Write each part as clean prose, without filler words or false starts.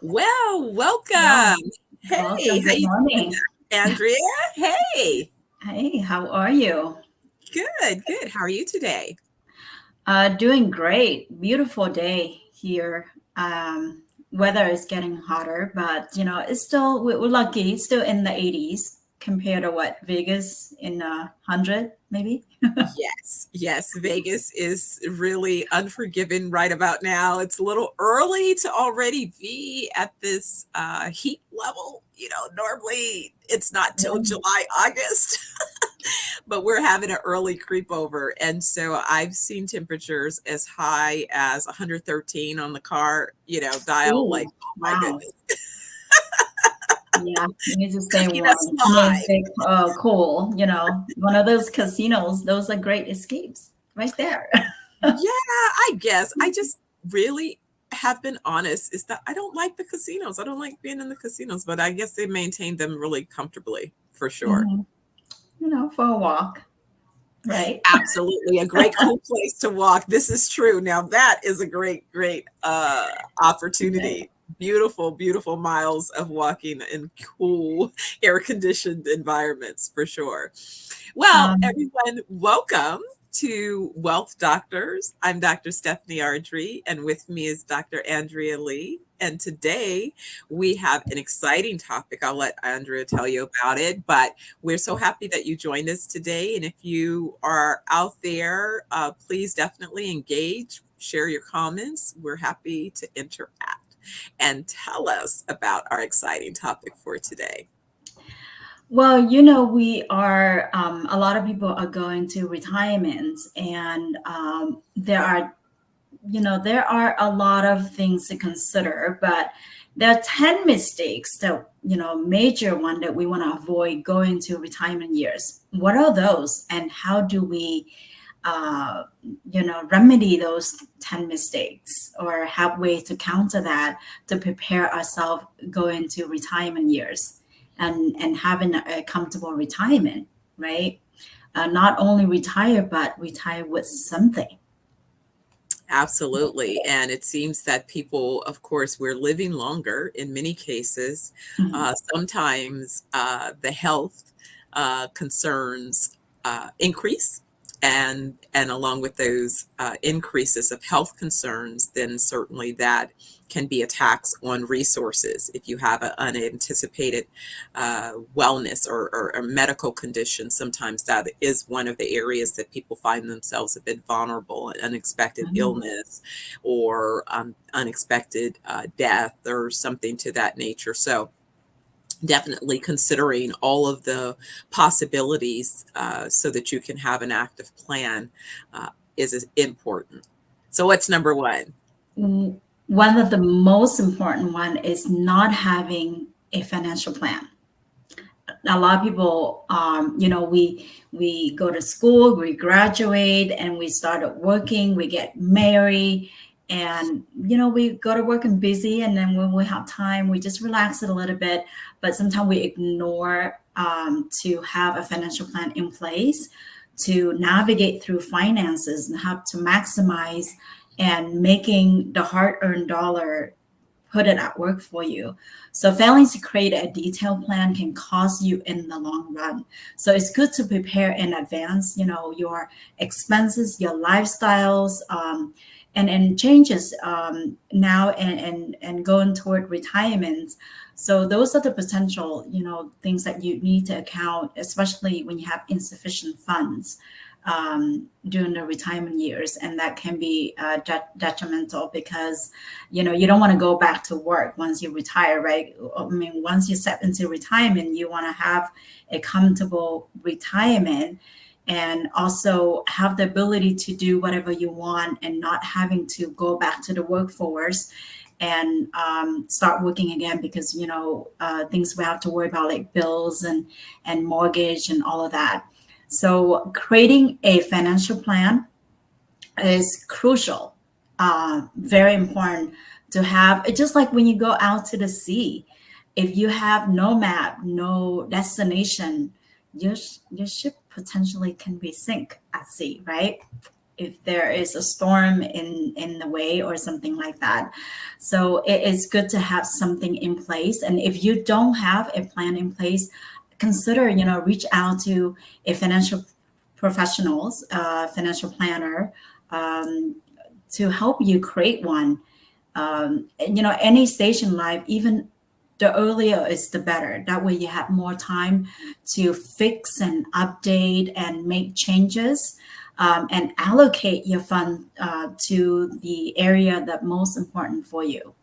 Well, Well, welcome. Hey, welcome. how Good you doing, morning. Andrea? Hey, Hey, how are you? good, good. How are you today? Doing great. Beautiful day here. Weather is getting hotter, but it's still we're lucky. It's still in the 80s compared to what Vegas in 100 maybe. Yes, yes. Vegas is really unforgiving right about now. It's a little early to already be at this heat level. Normally it's not till Yeah. July, August. But we're having an early creep over. And so I've seen temperatures as high as 113 on the car, dial like, Ooh, oh my wow. goodness, Yeah, you need to stay that's warm. You need to live. stay cool. One of those casinos. Those are great escapes right there. Yeah, I guess. I just really have been honest is that I don't like the casinos. I don't like being in the casinos, but I guess they maintain them really comfortably for sure. Mhm. For a walk, right? Absolutely. A great cool place to walk. This is true. Now that is a great, great Right. opportunity. Beautiful, beautiful miles of walking in cool, air conditioned environments for sure. Well, Um, everyone, welcome to Wealth Doctors. I'm Dr. Stephanie Ardrey, and with me is Dr. Andrea Lee. And today we have an exciting topic. I'll let Andrea tell you about it, but we're so happy that you joined us today. And if you are out there, please definitely engage, share your comments. We're happy to interact and tell us about our exciting topic for today. well, we are, a lot of people are going to retirement, and there are a lot of things to consider, but there are 10 mistakes that, major one that we want to avoid going to retirement years. What are those, and how do we remedy those 10 mistakes or have ways to counter that to prepare ourselves going to retirement years and having a comfortable retirement, right? Not only retire, but retire with something. Absolutely. And it seems that people, of course, we're living longer in many cases. Mhm. Sometimes the health concerns increase. And along with those increases of health concerns, then certainly that can be a tax on resources. If you have an unanticipated wellness or a medical condition, sometimes that is one of the areas that people find themselves a bit vulnerable, an unexpected Mhm. illness or unexpected death or something to that nature. So definitely considering all of the possibilities so that you can have an active plan is important. So what's number one? One of the most important one is not having a financial plan. A lot of people, we go to school, we graduate, and we started working, we get married, and we go to work and busy, and then when we have time, we just relax it a little bit. But sometimes we ignore to have a financial plan in place to navigate through finances and have to maximize and making the hard-earned dollar put it at work for you. So failing to create a detailed plan can cost you in the long run. So it's good to prepare in advance, your expenses, your lifestyles, and changes now and going toward retirement. So those are the potential, things that you need to account, especially when you have insufficient funds during the retirement years, and that can be detrimental because you don't want to go back to work once you retire, right? I mean, once you step into retirement, you want to have a comfortable retirement and also have the ability to do whatever you want and not having to go back to the workforce and start working again because things we have to worry about like bills and mortgage and all of that. So creating a financial plan is crucial, very important to have. It's just like when you go out to the sea, if you have no map, no destination, your ship potentially can be sink at sea, right? if there is a storm in the way or something like that. So it is good to have something in place. And if you don't have a plan in place, consider, reach out to a financial planner, um, to help you create one. Any stage in life, even the earlier is the better. That way you have more time to fix and update and make changes, and allocate your fund to the area that most important for you.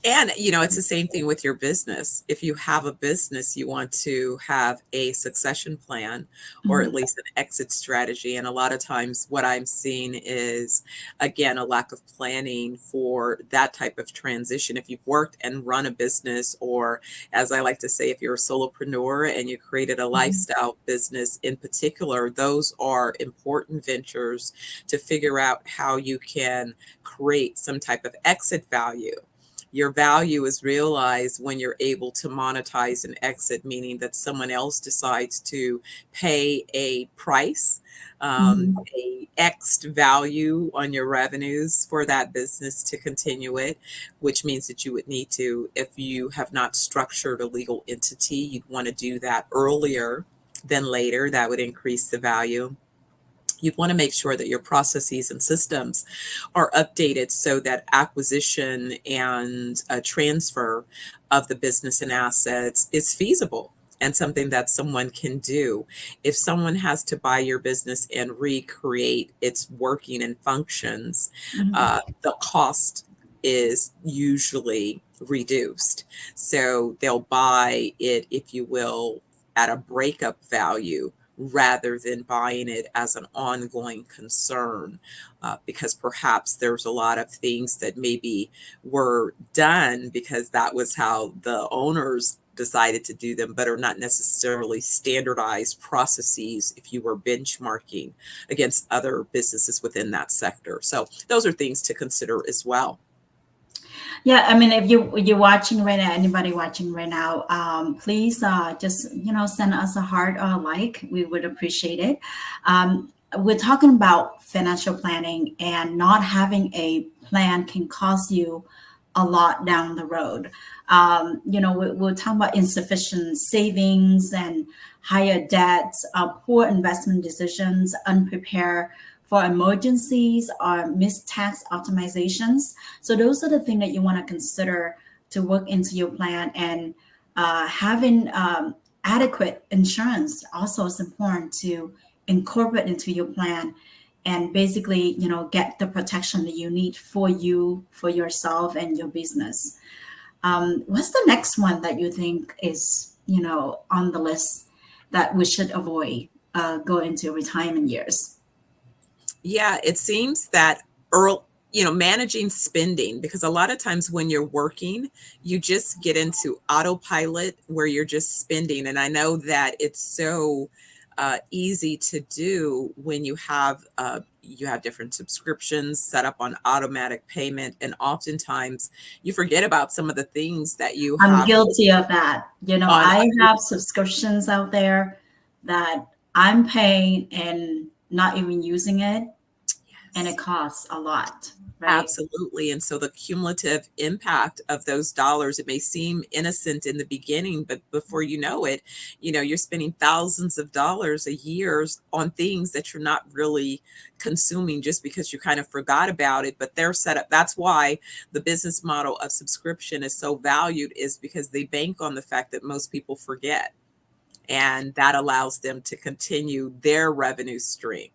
And, it's the same thing with your business. If you have a business, you want to have a succession plan or at Mhm. least an exit strategy. And a lot of times, what I'm seeing is, again, a lack of planning for that type of transition. If you've worked and run a business, or as I like to say, if you're a solopreneur and you created a Mhm. lifestyle business in particular, those are important ventures to figure out how you can create some type of exit value. Your value is realized when you're able to monetize an exit, meaning that someone else decides to pay a price, Mhm. a X value on your revenues for that business to continue it, which means that you would need to, if you have not structured a legal entity, you'd want to do that earlier than later. That would increase the value. You'd want to make sure that your processes and systems are updated so that acquisition and transfer of the business and assets is feasible and something that someone can do. If someone has to buy your business and recreate its working and functions, Mhm. the cost is usually reduced. So they'll buy it, if you will, at a breakup value rather than buying it as an ongoing concern, because perhaps there's a lot of things that maybe were done because that was how the owners decided to do them, but are not necessarily standardized processes if you were benchmarking against other businesses within that sector. So those are things to consider as well. Yeah, I mean, if you're watching right now, anybody watching right now, please just send us a heart or a like. We would appreciate it. We're talking about financial planning, and not having a plan can cost you a lot down the road. We're talking about insufficient savings and higher debts, poor investment decisions, unprepared for emergencies, or missed tax optimizations. So those are the things that you want to consider to work into your plan. And having adequate insurance also is important to incorporate into your plan, and basically, get the protection that you need for you, for yourself, and your business. What's the next one that you think is, on the list that we should avoid going into retirement years? Yeah, it seems that earl managing spending, because a lot of times when you're working, you just get into autopilot where you're just spending. And I know that it's so easy to do when you have different subscriptions set up on automatic payment, and oftentimes you forget about some of the things that you I'm have guilty of that. on. I have subscriptions out there that I'm paying and not even using it, and it Yes. costs a lot, right? Absolutely. And so the cumulative impact of those dollars, it may seem innocent in the beginning, but before you know it, you're spending thousands of dollars a year on things that you're not really consuming just because you kind of forgot about it. But they're set up. That's why the business model of subscription is so valued, is because they bank on the fact that most people forget. And that allows them to continue their revenue stream,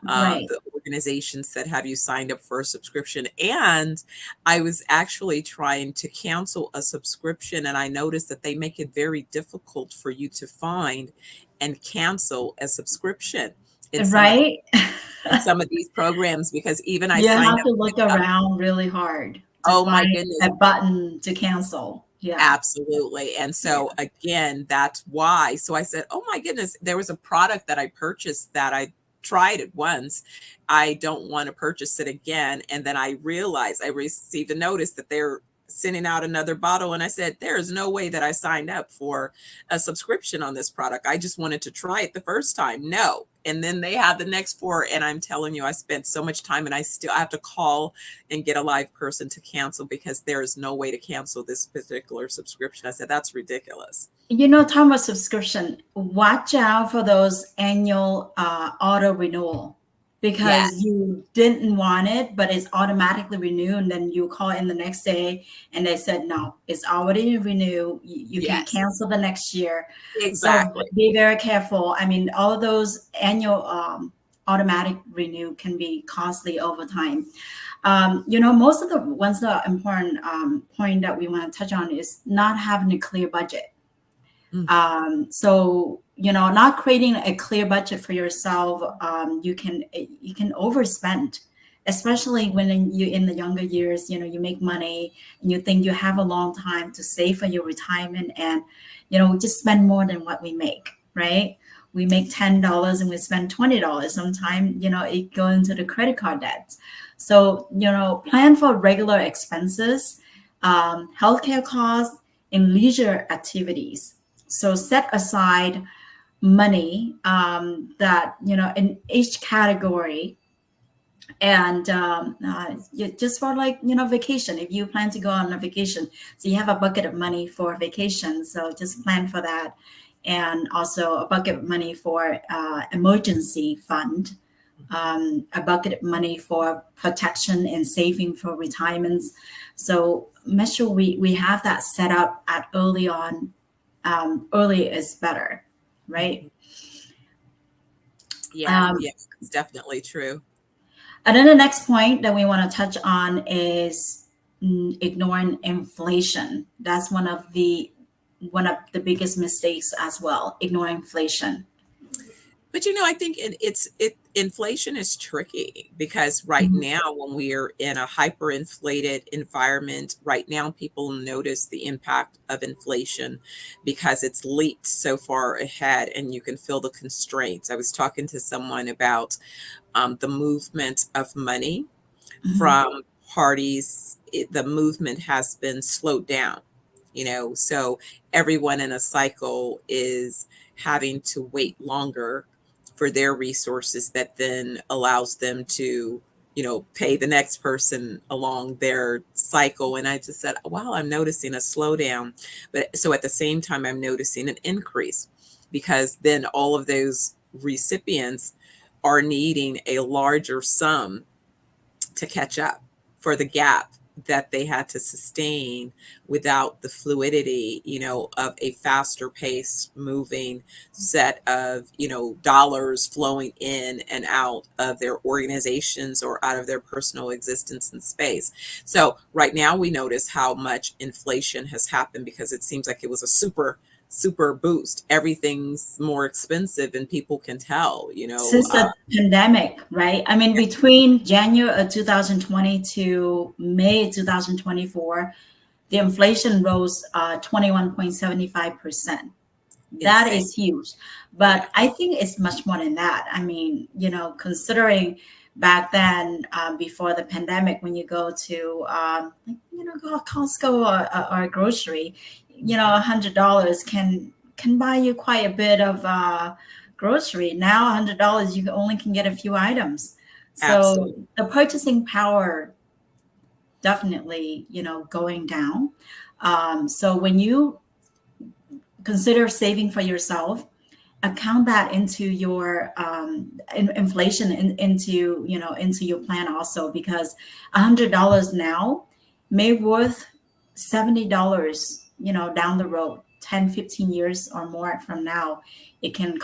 Right. the organizations that have you signed up for a subscription. And I was actually trying to cancel a subscription, and I noticed that they make it very difficult for you to find and cancel a subscription in some of Right. these programs, because even I You signed have up to with look around really hard to oh my find goodness. a button to cancel. Yeah. Absolutely. And Yeah. so again, that's why. So I said, oh my goodness, there was a product that I purchased that I tried it once. I don't want to purchase it again. And then I realized I received a notice that they're sending out another bottle. And I said, there is no way that I signed up for a subscription on this product. I just wanted to try it the first time. No. And then they had the next 4. And I'm telling you, I spent so much time, and I have to call and get a live person to cancel, because there is no way to cancel this particular subscription. I said, that's ridiculous. Talking about subscription, watch out for those annual auto renewal, because Yes, you didn't want it, but it's automatically renewed. And then you call in the next day and they said, no, it's already renewed. You can yes, cancel the next year. So exactly. be very careful. I mean, all of those annual automatic renew can be costly over time. Most of the ones that are important point that we want to touch on is not having a clear budget. So, not creating a clear budget for yourself, you can overspend, especially when you're in the younger years. You make money and you think you have a long time to save for your retirement, and we just spend more than what we make, right? We make $10 and we spend $20. Sometimes, it goes into the credit card debts. So, plan for regular expenses, healthcare costs, and leisure activities. So set aside money that, in each category. And just for vacation, if you plan to go on a vacation, so you have a bucket of money for vacation. So just plan for that. And also a bucket of money for emergency fund, a bucket of money for protection and saving for retirements. So make sure we have that set up at early on. Early is better, right? Yeah, it's definitely true. And then the next point that we want to touch on is ignoring inflation. That's one of the biggest mistakes as well, ignoring inflation. But I think inflation is tricky, because right now, when we are in a hyperinflated environment, right now people notice the impact of inflation because it's leaped so far ahead, and you can feel the constraints. I was talking to someone about the movement of money from parties. The movement has been slowed down, so everyone in a cycle is having to wait longer for their resources, that then allows them to, pay the next person along their cycle. And I just said, wow, I'm noticing a slowdown. But so at the same time, I'm noticing an increase, because then all of those recipients are needing a larger sum to catch up for the gap that they had to sustain without the fluidity, of a faster pace moving set of, dollars flowing in and out of their organizations or out of their personal existence in space. So right now we notice how much inflation has happened, because it seems like it was a super boost. Everything's more expensive, and people can tell, Since the pandemic, right? I mean, between January of 2020 to May 2024, the inflation rose 21.75%. That is huge. But I think it's much more than that. I mean, considering back then, before the pandemic, when you go to, go to Costco or a grocery, $100 can buy you quite a bit of grocery. Now $100 you only can get a few items. So Absolutely. the purchasing power definitely going down. So when you consider saving for yourself, account that into your inflation into your plan also, because $100 now may worth $70 down the road, 10-15 years or more from now. It can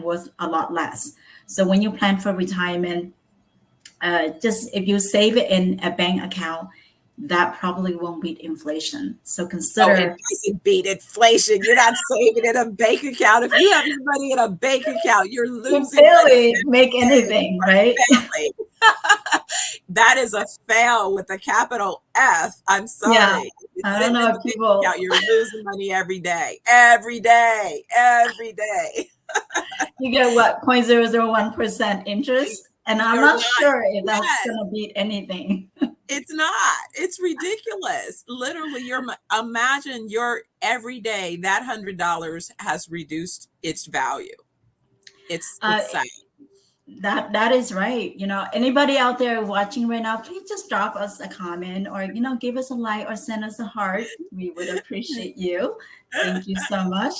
worth a lot less. So when you plan for retirement, just if you save it in a bank account, that probably won't beat inflation. So consider. It doesn't beat inflation. You're not saving in a bank account. If you have your money in a bank account, you're losing. You barely make anything, right? That is a fail with a capital F. I'm sorry. Yeah. I don't know if people. You're losing money every day. Every day. You get what, 0.001% interest? And I'm not sure if that's going to beat anything. It's not. It's ridiculous. Literally, imagine your every day that $100 has reduced its value. Uh, It's sad. that is right. Anybody out there watching right now, please just drop us a comment or give us a like or send us a heart. We would appreciate you. Thank you so much.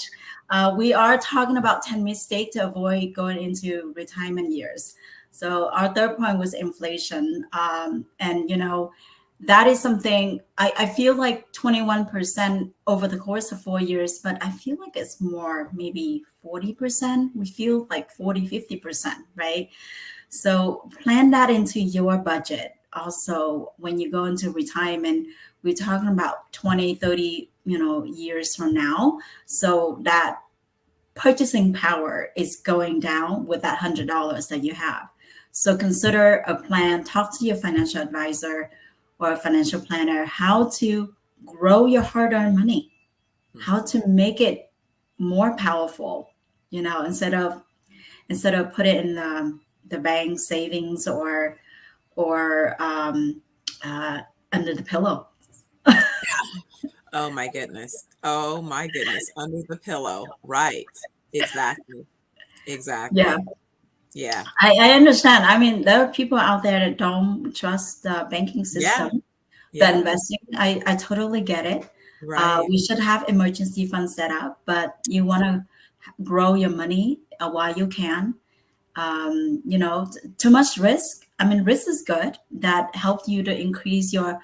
We are talking about 10 mistakes to avoid going into retirement years. So our third point was inflation, and that is something I feel like 21% over the course of 4 years, but I feel like it's more, maybe 40%. We feel like 40, 50%, right? So plan that into your budget. Also, when you go into retirement, we're talking about 20, 30, years from now. So that purchasing power is going down with that $100 that you have. So consider a plan, talk to your financial advisor or a financial planner how to grow your hard-earned money, how to make it more powerful, instead of put it in the bank savings or uh, under the pillow. Oh my goodness. Oh my goodness. Under the pillow. Right. Exactly. Yeah, Exactly. Yeah. I understand. I mean, there are people out there that don't trust the banking Yeah. system, the Yeah. investing. I totally get it. Right. We should have emergency funds set up, but you want to grow your money while you can. Too much risk. I mean, risk is good. That helped you to increase your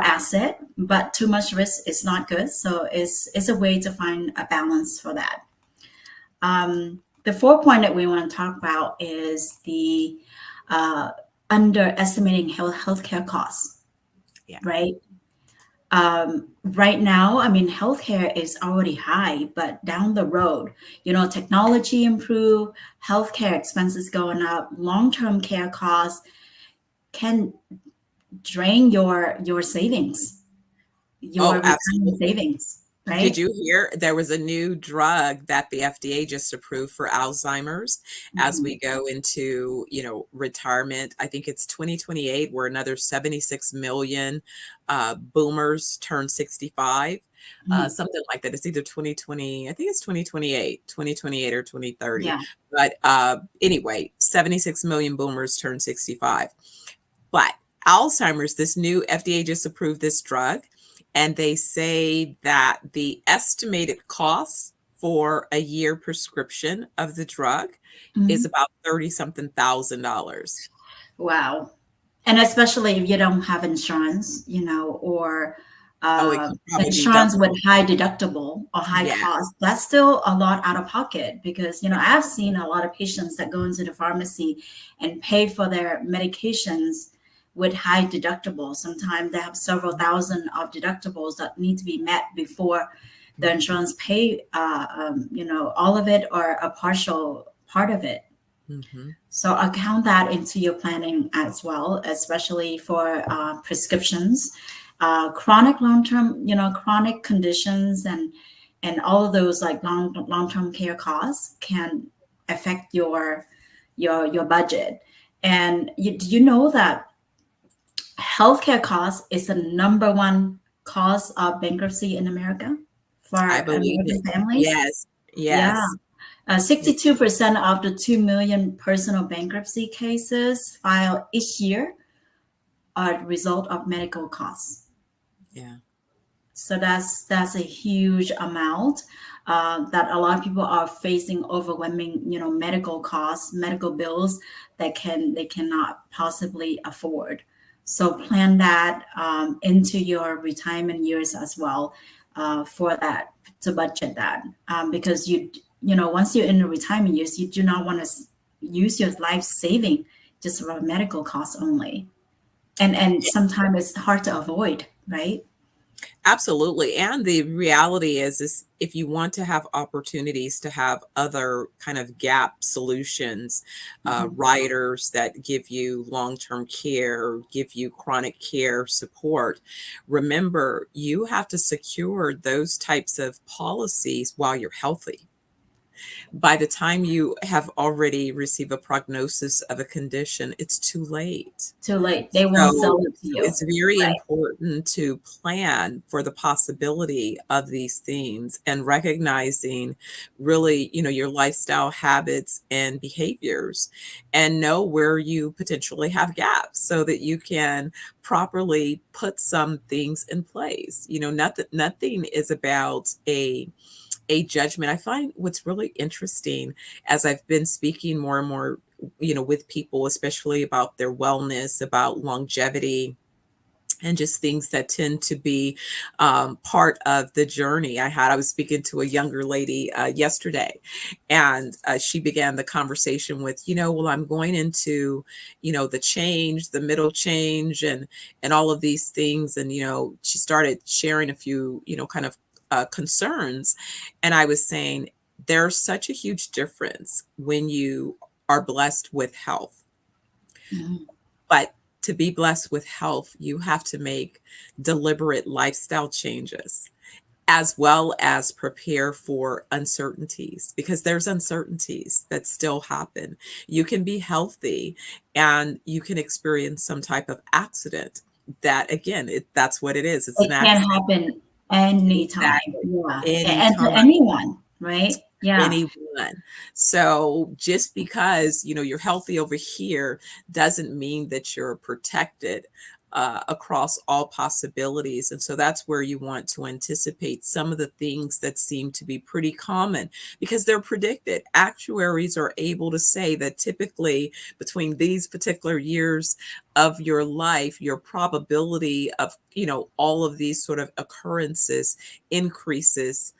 asset, but too much risk is not good. So it's a way to find a balance for that. The fourth point that we want to talk about is the uh, underestimating healthcare costs, Yeah. right? Right now, I mean, healthcare is already high, but down the road, technology improve, healthcare expenses going up, long-term care costs can drain your savings, your Oh, retirement absolutely. savings, Did right? you hear there was a new drug that the FDA just approved for Alzheimer's as Mhm. we go into, retirement? I think it's 2028 where another 76 million boomers turn 65. Mhm. Something like that. It's either 2020, I think it's 2028 or 2030. Yeah. But anyway, 76 million boomers turn 65. But Alzheimer's, this new FDA just approved this drug, and they say that the estimated cost for a year prescription of the drug is Mhm. about 30 something $1,000. Wow. And especially if you don't have insurance, or Oh, it could probably be insurance with double. high deductible or high Yeah. cost, that's still a lot out of pocket because, I've seen a lot of patients that go into the pharmacy and pay for their medications with high deductibles. Sometimes they have several thousand of deductibles that need to be met before the Mhm. insurance pay, all of it or a partial part of it. Mhm. So account that into your planning as well, especially for prescriptions, chronic long-term, chronic conditions and all of those like long-term care costs can affect your budget. And do you know that healthcare costs is the number one cause of bankruptcy in America for I believe American it. families? Yes. Yeah. Yes. 62% of the 2 million personal bankruptcy cases filed each year are a result of medical costs. Yeah. So that's a huge amount that a lot of people are facing overwhelming, medical costs, medical bills that they cannot possibly afford. So plan that into your retirement years as well for that to budget that because once you're in the retirement years, you do not want to use your life saving just for medical costs only, and sometimes it's hard to avoid, right? Absolutely. And the reality is if you want to have opportunities to have other kind of gap solutions, Mhm. riders that give you long-term care, give you chronic care support, remember you have to secure those types of policies while you're healthy. by the time you have already received a prognosis of a condition, it's too late. Too late. They won't So, sell it to so you. it's very Right. important to plan for the possibility of these things and recognizing really, your lifestyle habits and behaviors, and know where you potentially have gaps so that you can properly put some things in place. Nothing is about a judgment. I find what's really interesting as I've been speaking more and more, with people, especially about their wellness, about longevity, and just things that tend to be part of the journey. I was speaking to a younger lady yesterday, and she began the conversation with, well, I'm going into, the change, the middle change, and all of these things. And, she started sharing a few, kind of concerns. And I was saying, there's such a huge difference when you are blessed with health. Mhm. But to be blessed with health, you have to make deliberate lifestyle changes as well as prepare for uncertainties, because there's uncertainties that still happen. You can be healthy and you can experience some type of accident that, again, that's what it is. It's an It can accident. happen anytime. Exactly. Yeah. And to Anytime. anyone, right? Yeah. Anyone. So just because, you're healthy over here doesn't mean that you're protected across all possibilities. And so that's where you want to anticipate some of the things that seem to be pretty common because they're predicted. Actuaries are able to say that typically between these particular years of your life, your probability of, all of these sort of occurrences increases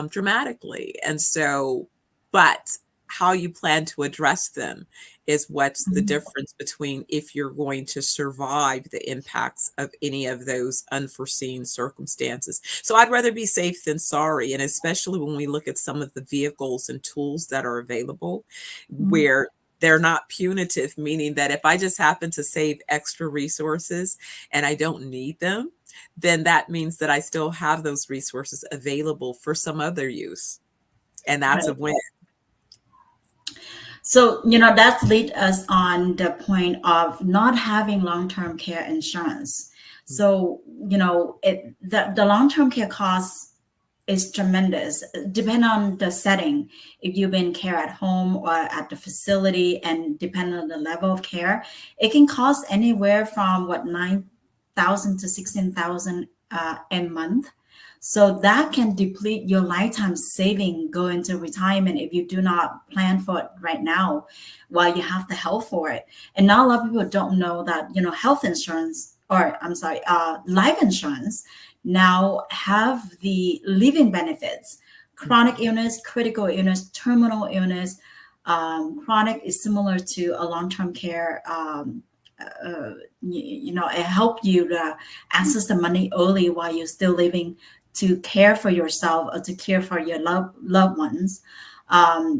dramatically. And so, but how you plan to address them is what's the Mhm. difference between if you're going to survive the impacts of any of those unforeseen circumstances. So I'd rather be safe than sorry. And especially when we look at some of the vehicles and tools that are available, Mhm. where they're not punitive, meaning that if I just happen to save extra resources and I don't need them, then that means that I still have those resources available for some other use. And that's a Right. win. So, that's lead us on the point of not having long-term care insurance. So, the long-term care costs is tremendous. Depend on the setting. If you've been care at home or at the facility, and depending on the level of care, it can cost anywhere from 9,000 to 16,000 a month. So that can deplete your lifetime saving going into retirement if you do not plan for it right now while you have the health for it. And now a lot of people don't know that, health insurance, or I'm sorry, life insurance now have the living benefits, chronic illness, critical illness, terminal illness. Chronic is similar to a long-term care. It help you to access the money early while you're still living, to care for yourself or to care for your loved ones.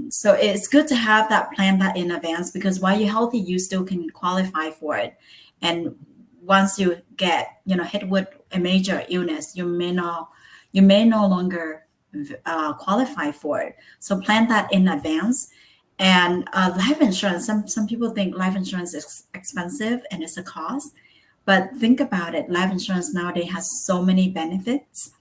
So it's good to have that plan that in advance, because while you're healthy, you still can qualify for it. And once you get, hit with a major illness, you may no longer qualify for it. So plan that in advance. And life insurance, some people think life insurance is expensive and it's a cost, but think about it. Life insurance nowadays has so many benefits,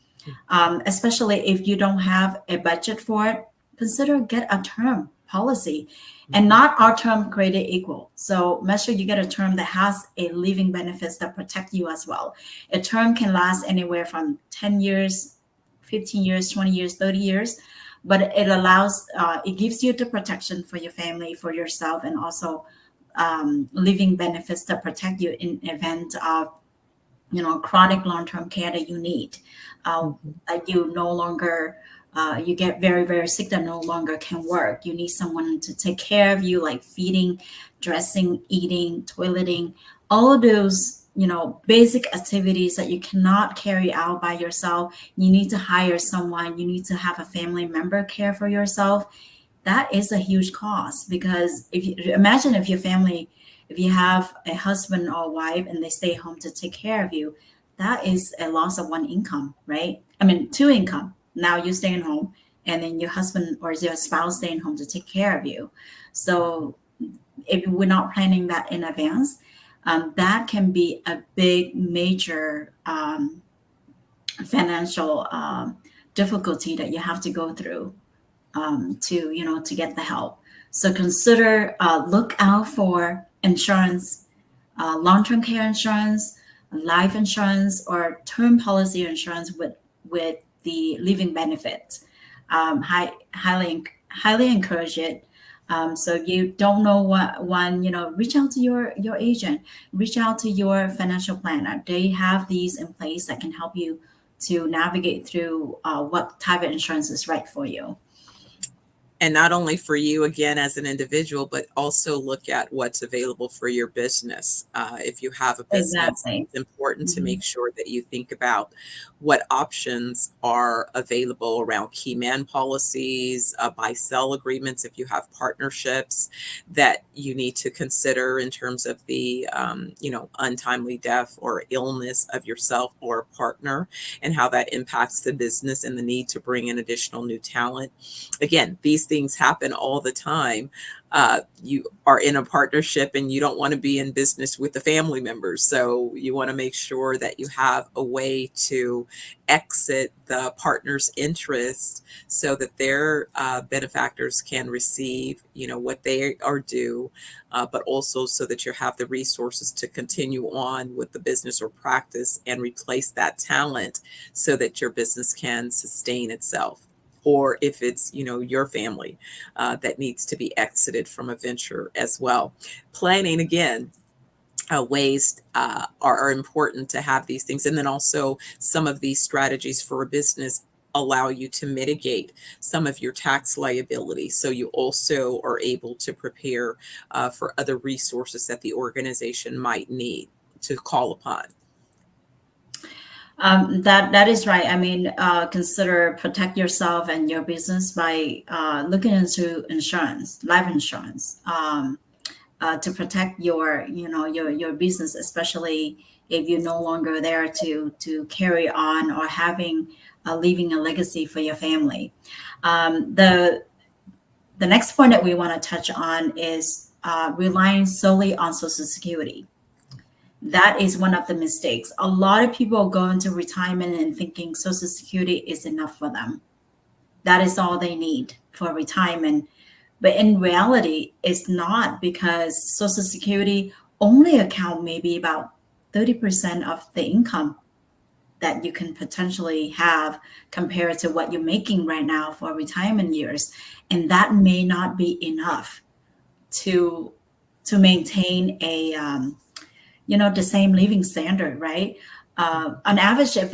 especially if you don't have a budget for it. Consider get a term policy, and not our term created equal. So make sure you get a term that has a living benefits that protect you as well. A term can last anywhere from 10 years, 15 years, 20 years, 30 years, but it gives you the protection for your family, for yourself, and also living benefits that protect you in event of chronic long-term care that you need, that you no longer you get very very sick, that no longer can work. You need someone to take care of you, like feeding, dressing, eating, toileting, all of those basic activities that you cannot carry out by yourself. You need to hire someone, you need to have a family member care for yourself. That is a huge cost, because if you imagine, if your family, if you have a husband or wife and they stay home to take care of you, that is a loss of one income, right? I mean, two income. Now you're staying home and then your husband or your spouse staying home to take care of you. So if we're not planning that in advance, that can be a big major financial difficulty that you have to go through to get the help. So consider look out for insurance, long-term care insurance, life insurance, or term policy insurance with the living benefits. Highly encourage it. So if you don't know what one, reach out to your agent, reach out to your financial planner. They have these in place that can help you to navigate through what type of insurance is right for you. And not only for you, again, as an individual, but also look at what's available for your business. If you have a business, Exactly. it's important to Mhm. make sure that you think about what options are available around key man policies, buy-sell agreements, if you have partnerships that you need to consider in terms of the, untimely death or illness of yourself or a partner, and how that impacts the business and the need to bring in additional new talent. Again, these things happen all the time. You are in a partnership and you don't want to be in business with the family members. So you want to make sure that you have a way to exit the partner's interest so that their benefactors can receive, what they are due, but also so that you have the resources to continue on with the business or practice and replace that talent so that your business can sustain itself. Or if it's, your family that needs to be exited from a venture as well. Planning, again, ways are important to have these things. And then also some of these strategies for a business allow you to mitigate some of your tax liability. So you also are able to prepare for other resources that the organization might need to call upon. That is right. I mean, consider protect yourself and your business by looking into insurance, life insurance, to protect your business, especially if you're no longer there to carry on or leaving a legacy for your family. The next point that we want to touch on is relying solely on Social Security. That is one of the mistakes. A lot of people go into retirement and thinking Social Security is enough for them. That is all they need for retirement. But in reality, it's not, because Social Security only account maybe about 30% of the income that you can potentially have compared to what you're making right now for retirement years. And that may not be enough to maintain the same living standard, right? On average, if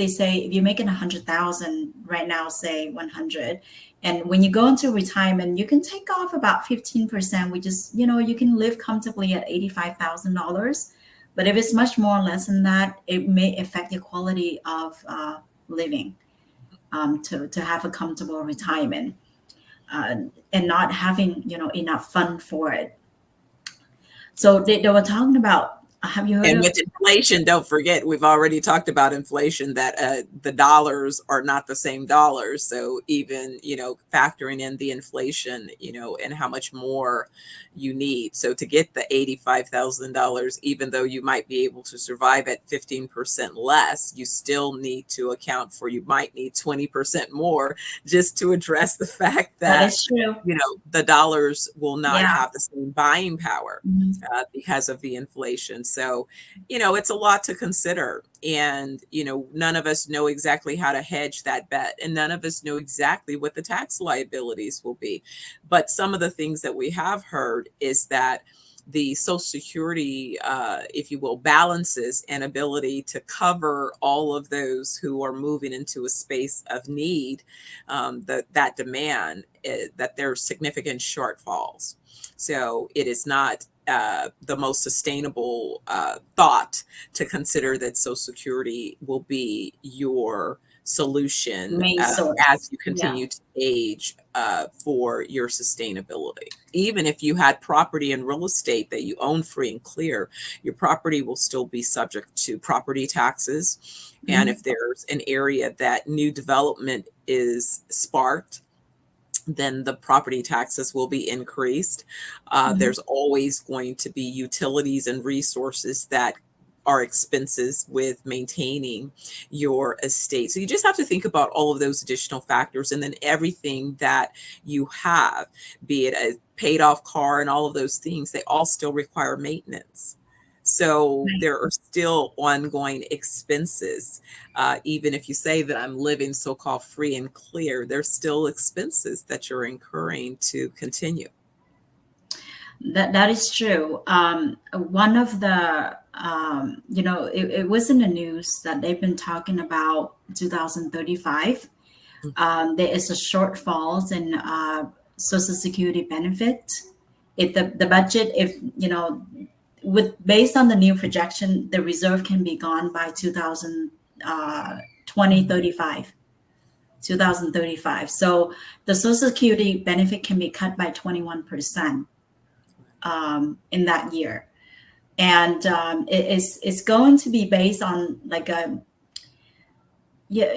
you're making 100,000 right now, say 100, and when you go into retirement, you can take off about 15%, which is, you can live comfortably at $85,000. But if it's much more or less than that, it may affect your quality of living, to have a comfortable retirement, and not having, enough fun for it. So they were talking about, have you heard And of? with inflation, don't forget, we've already talked about inflation, that the dollars are not the same dollars. So even, factoring in the inflation, and how much more you need. So to get the $85,000, even though you might be able to survive at 15% less, you still need to account for, you might need 20% more, just to address the fact That that, is true. the dollars will not Yeah. have the same buying power Mhm. because of the inflation. So, it's a lot to consider. And, none of us know exactly how to hedge that bet. And none of us know exactly what the tax liabilities will be. But some of the things that we have heard is that the Social Security, if you will, balances an ability to cover all of those who are moving into a space of need, that demand, that there are significant shortfalls. So it is not the most sustainable thought to consider that Social Security will be your solution Main as source. you Yeah. continue to age, for your sustainability. Even if you had property and real estate that you own free and clear, your property will still be subject to property taxes. And Mhm. if there's an area that new development is sparked, then the property taxes will be increased. Mhm. There's always going to be utilities and resources that are expenses with maintaining your estate. So you just have to think about all of those additional factors, and then everything that you have, be it a paid off car and all of those things, they all still require maintenance. So Right. there are still ongoing expenses. Even if you say that I'm living so-called free and clear, there's still expenses that you're incurring to continue. That is true. One of the it was in the news that they've been talking about 2035. Mm. There is a shortfalls in Social Security benefit. If the budget, if with based on the new projection, the reserve can be gone by 2035. 2035. So the Social Security benefit can be cut by 21% in that year, and it's going to be based on like a yeah,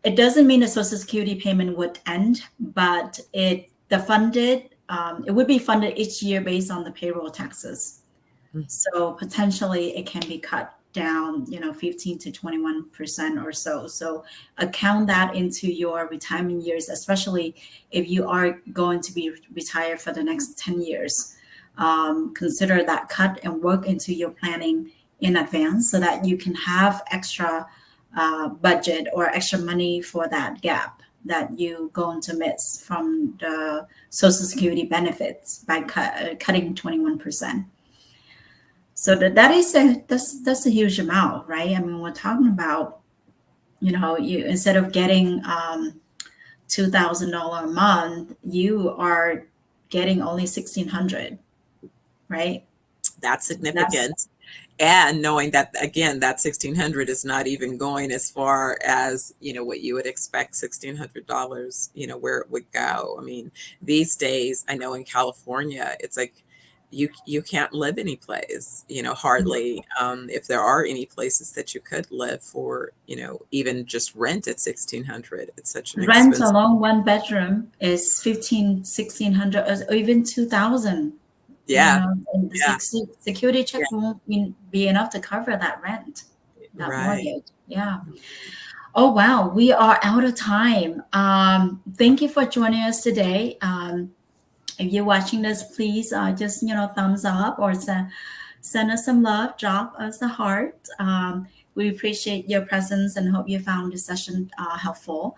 it doesn't mean the Social Security payment would end, but it would be funded each year based on the payroll taxes. Mm. So potentially it can be cut down, 15 to 21% or so. So account that into your retirement years, especially if you are going to be retired for the next 10 years. Consider that cut and work into your planning in advance so that you can have extra budget or extra money for that gap that you going to miss from the Social Security benefits by cutting 21%. So that's a huge amount, right? I mean, we're talking about, you instead of getting $2,000 a month, you are getting only 1,600, right? That's That's significant. And knowing that, again, that 1,600 is not even going as far as, what you would expect $1,600, where it would go. I mean, these days, I know in California, it's like you can't live any place, hardly. If there are any places that you could live for, even just rent at 1,600, it's such an rent expensive. alone one bedroom is 15, 1,600, or even 2,000. Yeah, And the yeah, security yeah, check won't be enough to cover that rent, that right. mortgage. Yeah. Oh, wow. We are out of time. Thank you for joining us today. If you're watching this, please just, thumbs up or send us some love, drop us a heart. We appreciate your presence and hope you found this session helpful.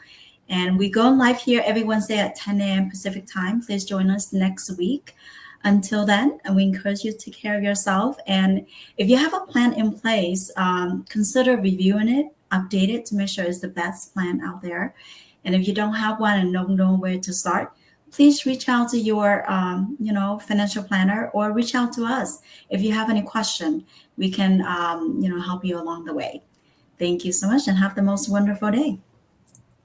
And we go live here every Wednesday at 10 a.m. Pacific time. Please join us next week. Until then, and we encourage you to take care of yourself. And if you have a plan in place, consider reviewing it, update it to make sure it's the best plan out there. And if you don't have one and don't know where to start, please reach out to your financial planner or reach out to us. If you have any question, we can help you along the way. Thank you so much and have the most wonderful day.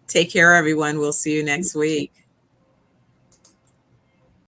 Take care, everyone. We'll see you next week.